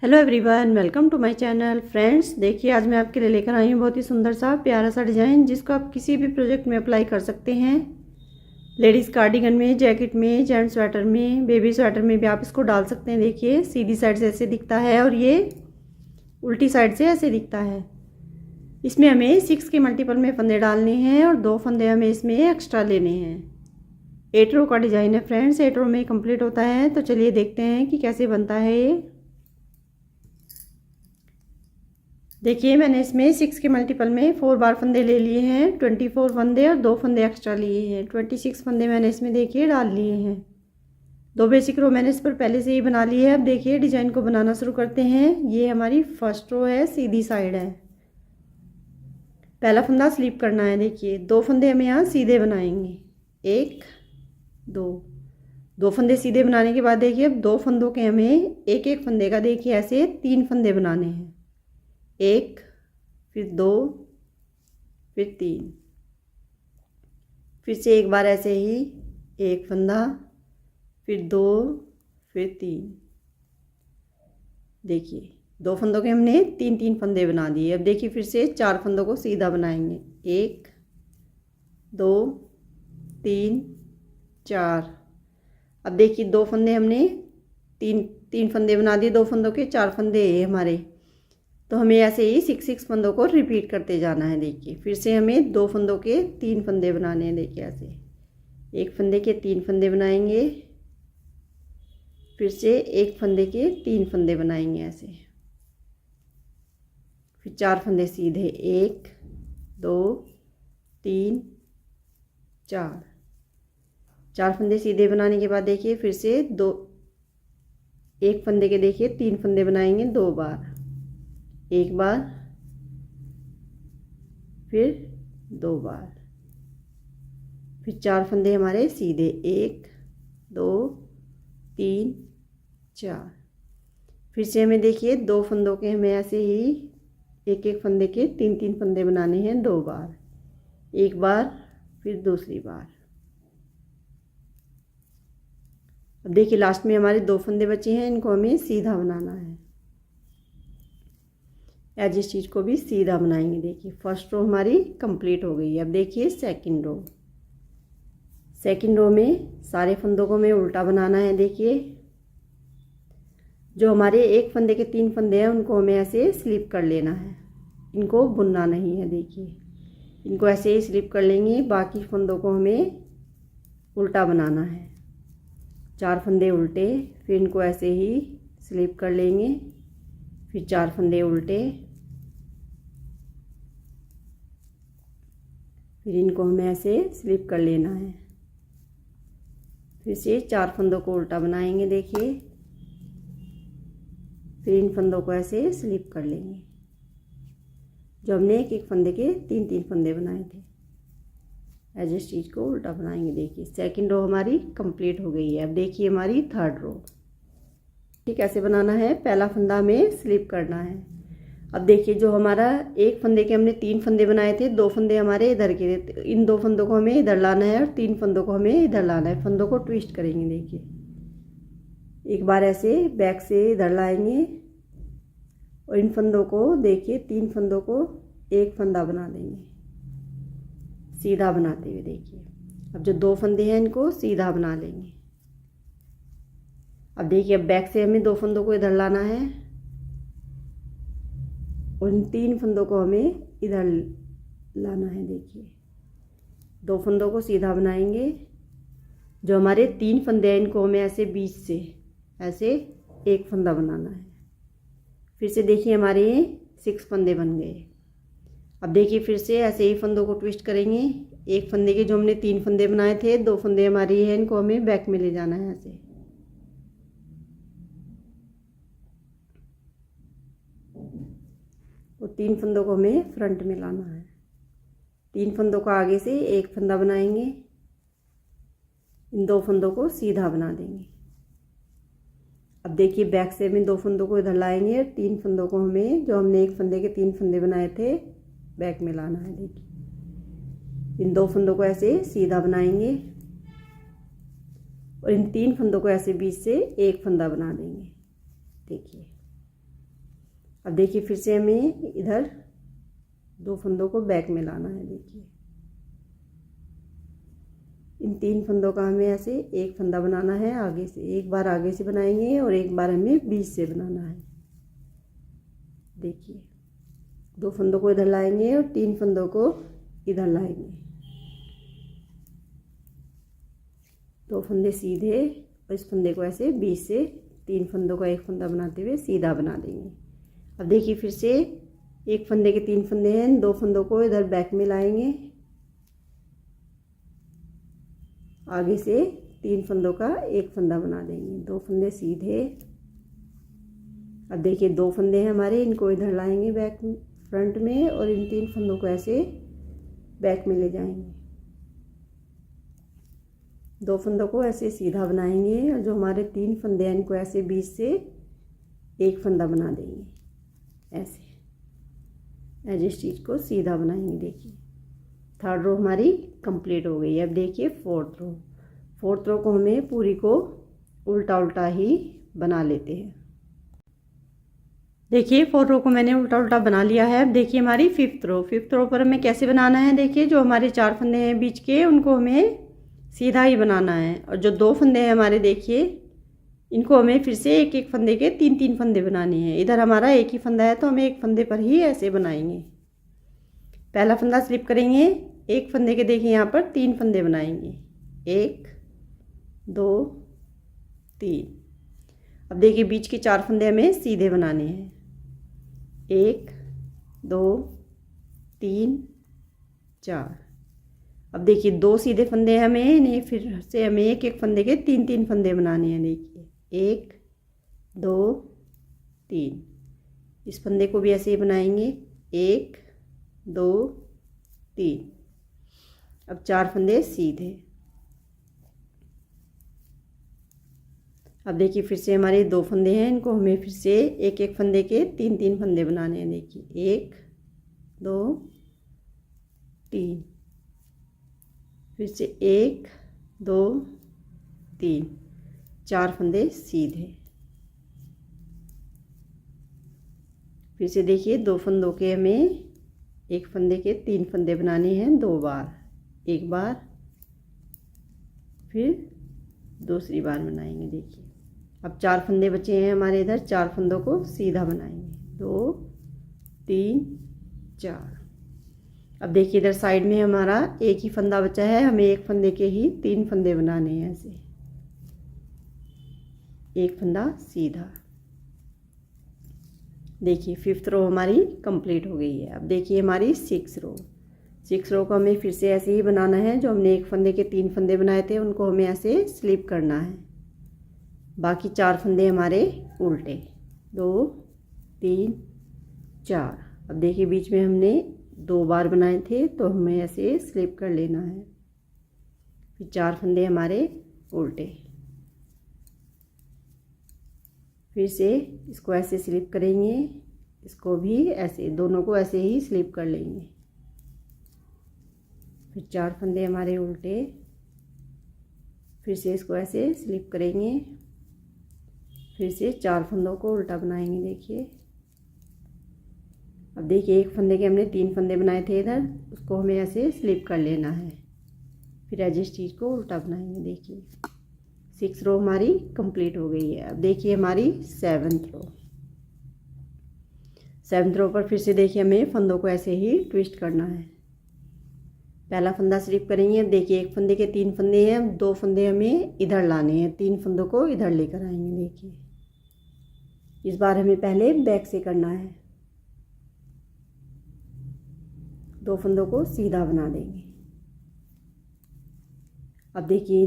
Hello everyone, welcome to my channel. Friends, देखिए आज मैं आपके लिए लेकर आई हूँ बहुत ही सुंदर सा प्यारा सा डिज़ाइन जिसको आप किसी भी प्रोजेक्ट में अप्लाई कर सकते हैं। लेडीज़ कार्डिगन में, जैकेट में, जेंट्स स्वेटर में, बेबी स्वेटर में भी आप इसको डाल सकते हैं। देखिए सीधी साइड से ऐसे दिखता है और ये उल्टी साइड से ऐसे दिखता है। इसमें हमें 6 के मल्टीपल में फंदे डालने हैं और 2 फंदे हमें इसमें एक्स्ट्रा लेने हैं। 8 रो का डिज़ाइन है फ्रेंड्स, 8 रो में कंप्लीट होता है। तो चलिए देखते हैं कि कैसे बनता है ये। देखिए मैंने इसमें 6 के मल्टीपल में 4 बार फंदे ले लिए हैं। 24 फंदे और 2 फंदे एक्स्ट्रा लिए हैं। 26 फंदे मैंने इसमें देखिए डाल लिए हैं। 2 बेसिक रो मैंने इस पर पहले से ही बना ली है। अब देखिए डिज़ाइन को बनाना शुरू करते हैं। ये हमारी फर्स्ट रो है, सीधी साइड है। पहला फंदा स्लिप करना है। देखिए 2 फंदे हमें यहाँ सीधे बनाएंगे, 1 2 फंदे सीधे बनाने के बाद देखिए अब 2 फंदों के हमें एक एक फंदे का देखिए ऐसे 3 फंदे बनाने हैं। 1 फिर 2 फिर 3, फिर से एक बार ऐसे ही 1 फंदा फिर 2 फिर 3। देखिए 2 फंदों के हमने 3 फंदे बना दिए। अब देखिए फिर से 4 फंदों को सीधा बनाएंगे, 1 2 3 4। अब देखिए 2 फंदे हमने तीन फंदे बना दिए। 2 फंदों के 4 फंदे हमारे, तो हमें ऐसे ही 6 फंदों को रिपीट करते जाना है। देखिए फिर से हमें 2 फंदों के 3 फंदे बनाने हैं। देखिए ऐसे 1 फंदे के 3 फंदे बनाएंगे, फिर से 1 फंदे के 3 फंदे बनाएंगे ऐसे, फिर 4 फंदे सीधे, 1 2 3 4 फंदे सीधे बनाने के बाद देखिए फिर से 1 फंदे के देखिए 3 फंदे बनाएंगे 2 बार, 1 बार फिर 2 बार, फिर 4 फंदे हमारे सीधे, 1 2 3 4। फिर से हमें देखिए 2 फंदों के हमें ऐसे ही एक एक फंदे के 3 फंदे बनाने हैं 2 बार, 1 बार फिर दूसरी बार। अब देखिए लास्ट में हमारे 2 फंदे बचे हैं, इनको हमें सीधा बनाना है। आज इस चीज़ को भी सीधा बनाएंगे। देखिए फर्स्ट रो हमारी कंप्लीट हो गई है। अब देखिए सेकंड रो में सारे फंदों को हमें उल्टा बनाना है। देखिए जो हमारे 1 फंदे के 3 फंदे हैं उनको हमें ऐसे स्लिप कर लेना है, इनको बुनना नहीं है। देखिए इनको ऐसे ही स्लिप कर लेंगे। बाकी फंदों को हमें उल्टा बनाना है, 4 फंदे उल्टे, फिर इनको ऐसे ही स्लिप कर लेंगे, फिर 4 फंदे उल्टे, फिर इनको हमें ऐसे स्लिप कर लेना है, फिर से 4 फंदों को उल्टा बनाएंगे। देखिए फिर इन फंदों को ऐसे स्लिप कर लेंगे, जो हमने एक फंदे के 3 फंदे बनाए थे। ऐसे इस चीज़ को उल्टा बनाएंगे। देखिए सेकंड रो हमारी कंप्लीट हो गई है। अब देखिए हमारी थर्ड रो, ठीक कैसे बनाना है। पहला फंदा हमें स्लिप करना है। अब देखिए जो हमारा 1 फंदे के हमने 3 फंदे बनाए थे, 2 फंदे हमारे इधर के थे, इन 2 फंदों को हमें इधर लाना है और 3 फंदों को हमें इधर लाना है। फंदों को ट्विस्ट करेंगे। देखिए एक बार ऐसे बैक से इधर लाएंगे और इन फंदों को देखिए 3 फंदों को एक फंदा बना देंगे सीधा बनाते हुए। देखिए अब जो 2 फंदे हैं इनको सीधा बना लेंगे। अब देखिए अब बैक से हमें 2 फंदों को इधर लाना है और इन 3 फंदों को हमें इधर लाना है। देखिए 2 फंदों को सीधा बनाएंगे। जो हमारे 3 फंदे हैं इनको हमें ऐसे बीच से ऐसे एक फंदा बनाना है। फिर से देखिए हमारे 6 फंदे बन गए। अब देखिए फिर से ऐसे ही फंदों को ट्विस्ट करेंगे। 1 फंदे के जो हमने 3 फंदे बनाए थे, 2 फंदे हमारी हैं, इनको हमें बैक में ले जाना है ऐसे, और 3 फंदों को हमें फ्रंट में लाना है। 3 फंदों को आगे से एक फंदा बनाएंगे, इन 2 फंदों को सीधा बना देंगे। अब देखिए बैक से हमें 2 फंदों को इधर लाएंगे, 3 फंदों को हमें जो हमने 1 फंदे के 3 फंदे बनाए थे बैक में लाना है। देखिए इन 2 फंदों को ऐसे सीधा बनाएंगे और इन 3 फंदों को ऐसे बीच से एक फंदा बना देंगे। देखिए अब देखिए फिर से हमें इधर 2 फंदों को बैक में लाना है। देखिए इन 3 फंदों का हमें ऐसे एक फंदा बनाना है आगे से, एक बार आगे से बनाएंगे और एक बार हमें बीच से बनाना है। देखिए 2 फंदों को इधर लाएंगे और 3 फंदों को इधर लाएंगे, 2 फंदे सीधे और इस फंदे को ऐसे बीच से 3 फंदों का एक फंदा बनाते हुए सीधा बना देंगे। अब देखिए फिर से एक फंदे के 3 फंदे हैं, 2 फंदों को इधर बैक में लाएंगे, आगे से 3 फंदों का एक फंदा बना देंगे, 2 फंदे सीधे। अब देखिए 2 फंदे हैं हमारे, इनको इधर लाएंगे बैक फ्रंट में और इन 3 फंदों को ऐसे बैक में ले जाएंगे, 2 फंदों को ऐसे सीधा बनाएंगे और जो हमारे 3 फंदे हैं इनको ऐसे बीच से एक फंदा बना देंगे, ऐसे एज स्टिच को सीधा बनाएंगे। देखिए 3rd रो हमारी कंप्लीट हो गई है। अब देखिए 4th रो को हमें पूरी को उल्टा उल्टा ही बना लेते हैं। देखिए 4th रो को मैंने उल्टा उल्टा बना लिया है। अब देखिए हमारी 5th रो पर हमें कैसे बनाना है। देखिए जो हमारे 4 फंदे हैं बीच के उनको हमें सीधा ही बनाना है और जो 2 फंदे हैं हमारे देखिए इनको हमें फिर से एक एक फंदे के 3 फंदे बनाने हैं। इधर हमारा एक ही फंदा है तो हमें एक फंदे पर ही ऐसे बनाएंगे। पहला फंदा स्लिप करेंगे, एक फंदे के देखिए यहाँ पर 3 फंदे बनाएंगे, 1 2 3। अब देखिए बीच के 4 फंदे हमें सीधे बनाने हैं, 1 2 3 4। अब देखिए 2 सीधे फंदे हमें, इन्हें फिर से हमें एक एक फंदे के 3 फंदे बनाने हैं। देखिए 1 2 3, इस फंदे को भी ऐसे ही बनाएंगे, 1 2 3। अब 4 फंदे सीधे। अब देखिए फिर से हमारे 2 फंदे हैं, इनको हमें फिर से एक एक फंदे के 3 फंदे बनाने हैं। देखिए 1 2 3, फिर से 1 2 3, 4 फंदे सीधे। फिर से देखिए 2 फंदों के हमें एक फंदे के 3 फंदे बनाने हैं 2 बार, एक बार फिर दूसरी बार बनाएंगे। देखिए अब 4 फंदे बचे हैं हमारे, इधर 4 फंदों को सीधा बनाएंगे, 2 3 4। अब देखिए इधर साइड में हमारा एक ही फंदा बचा है, हमें एक फंदे के ही 3 फंदे बनाने हैं, ऐसे एक फंदा सीधा। देखिए 5th रो हमारी कंप्लीट हो गई है। अब देखिए हमारी 6th रो को हमें फिर से ऐसे ही बनाना है। जो हमने एक फंदे के 3 फंदे बनाए थे उनको हमें ऐसे स्लिप करना है, बाकी 4 फंदे हमारे उल्टे, 2 3 4। अब देखिए बीच में हमने 2 बार बनाए थे तो हमें ऐसे स्लिप कर लेना है, फिर 4 फंदे हमारे उल्टे, फिर से इसको ऐसे स्लिप करेंगे, इसको भी ऐसे, दोनों को ऐसे ही स्लिप कर लेंगे, फिर 4 फंदे हमारे उल्टे, फिर से इसको ऐसे स्लिप करेंगे, फिर से 4 फंदों को उल्टा बनाएंगे। देखिए अब देखिए एक फंदे के हमने 3 फंदे बनाए थे इधर, उसको हमें ऐसे स्लिप कर लेना है, फिर एज स्टिच को उल्टा बनाएंगे। देखिए 6 रो हमारी कंप्लीट हो गई है। अब देखिए हमारी 7th रो पर फिर से देखिए हमें फंदों को ऐसे ही ट्विस्ट करना है। पहला फंदा स्लिप करेंगे, अब देखिए एक फंदे के 3 फंदे हैं, 2 फंदे हमें इधर लाने हैं, 3 फंदों को इधर लेकर आएंगे। देखिए इस बार हमें पहले बैक से करना है, 2 फंदों को सीधा बना देंगे। अब देखिए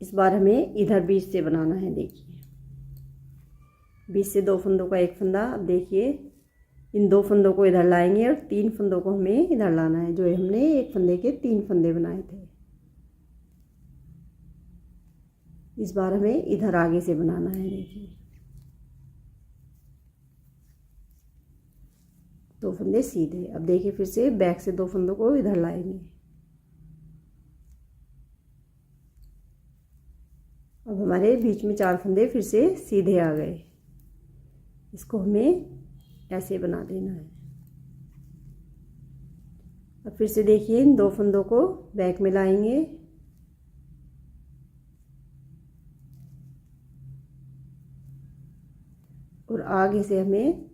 इस बार हमें इधर बीच से बनाना है। देखिए बीच से 2 फंदों का एक फंदा। अब देखिए इन 2 फंदों को इधर लाएंगे और 3 फंदों को हमें इधर लाना है, जो हमने एक फंदे के 3 फंदे बनाए थे। इस बार हमें इधर आगे से बनाना है। देखिए 2 फंदे सीधे। अब देखिए फिर से बैक से 2 फंदों को इधर लाएंगे। अब हमारे बीच में 4 फंदे फिर से सीधे आ गए, इसको हमें ऐसे बना देना है। अब फिर से देखिए इन 2 फंदों को बैक में लाएंगे और आगे से हमें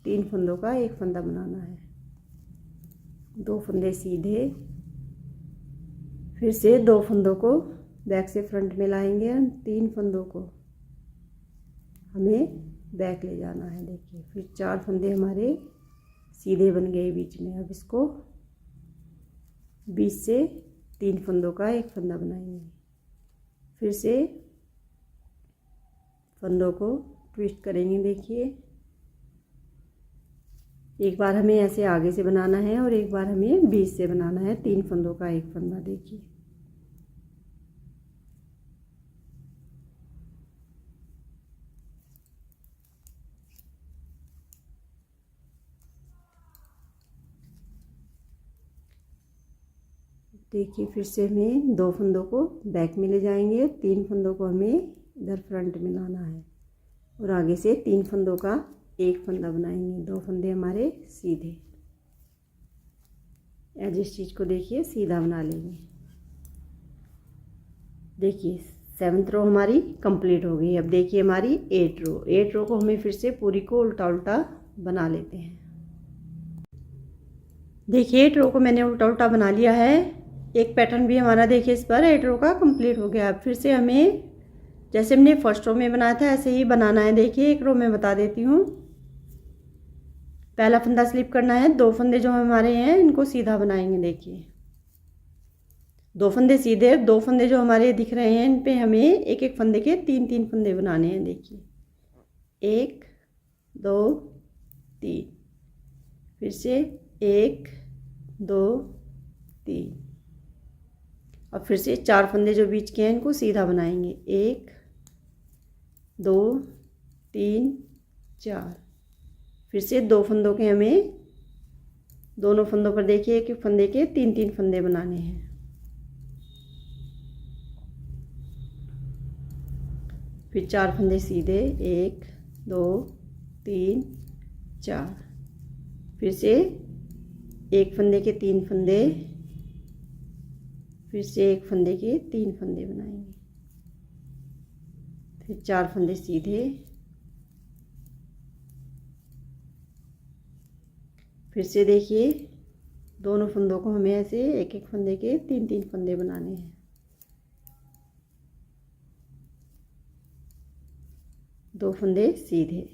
3 फंदों का एक फंदा बनाना है। 2 फंदे सीधे, फिर से 2 फंदों को बैक से फ्रंट में लाएंगे। 3 फंदों को हमें बैक ले जाना है। देखिए फिर 4 फंदे हमारे सीधे बन गए बीच में। अब इसको बीच से 3 फंदों का एक फंदा बनाएंगे। फिर से फंदों को ट्विस्ट करेंगे। देखिए एक बार हमें ऐसे आगे से बनाना है और एक बार हमें बीच से बनाना है। 3 फंदों का एक फंदा। देखिए देखिए फिर से हमें 2 फंदों को बैक में ले जाएंगे। 3 फंदों को हमें इधर फ्रंट में लाना है और आगे से 3 फंदों का एक फंदा बनाएंगे। 2 फंदे हमारे सीधे। एज स्टिच को देखिए सीधा बना लेंगे। देखिए 7th रो हमारी कंप्लीट हो गई। अब देखिए हमारी 8 रो। 8 रो को हमें फिर से पूरी को उल्टा उल्टा बना लेते हैं। देखिए 8 रो को मैंने उल्टा उल्टा बना लिया है। एक पैटर्न भी हमारा देखिए इस पर 8 रो का कंप्लीट हो गया। अब फिर से हमें जैसे हमने फर्स्ट रो में बनाया था ऐसे ही बनाना है। देखिए एक रो में बता देती हूँ। पहला फंदा स्लिप करना है। 2 फंदे जो हमारे हैं इनको सीधा बनाएंगे। देखिए 2 फंदे सीधे, 2 फंदे जो हमारे दिख रहे हैं इन पे हमें एक एक फंदे के 3 फंदे बनाने हैं। देखिए 1 2 3, फिर से 1 2 3, अब फिर से 4 फंदे जो बीच के हैं इनको सीधा बनाएंगे। 1 2 3 4, फिर से 2 फंदों के हमें दोनों फंदों पर देखिए एक एक फंदे के 3 फंदे बनाने हैं। फिर 4 फंदे सीधे, 1 2 3 4, फिर से एक फंदे के 3 फंदे, फिर से एक फंदे के 3 फंदे बनाएंगे। फिर 4 फंदे सीधे, फिर से देखिए दोनों फंदों को हमें ऐसे एक एक फंदे के 3 फंदे बनाने हैं। दो फंदे सीधे,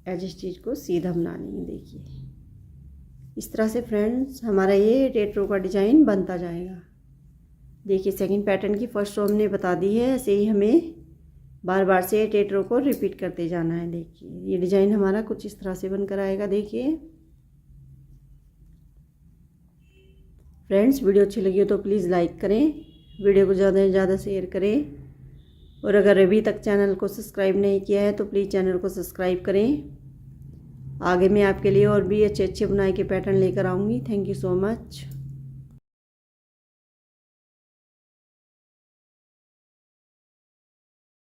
एज स्टिच को सीधा बना लेंगे। देखिए इस तरह से फ्रेंड्स हमारा ये 8 रो का डिज़ाइन बनता जाएगा। देखिए सेकंड पैटर्न की फर्स्ट रो हमने बता दी है। ऐसे ही हमें बार बार से 8 रो को रिपीट करते जाना है। देखिए ये डिज़ाइन हमारा कुछ इस तरह से बनकर आएगा। देखिए फ्रेंड्स वीडियो अच्छी लगी हो तो प्लीज़ लाइक करें, वीडियो को ज़्यादा से ज़्यादा शेयर करें और अगर अभी तक चैनल को सब्सक्राइब नहीं किया है तो प्लीज़ चैनल को सब्सक्राइब करें। आगे मैं आपके लिए और भी अच्छे अच्छे बुनाई के पैटर्न लेकर आऊँगी। Thank you so much.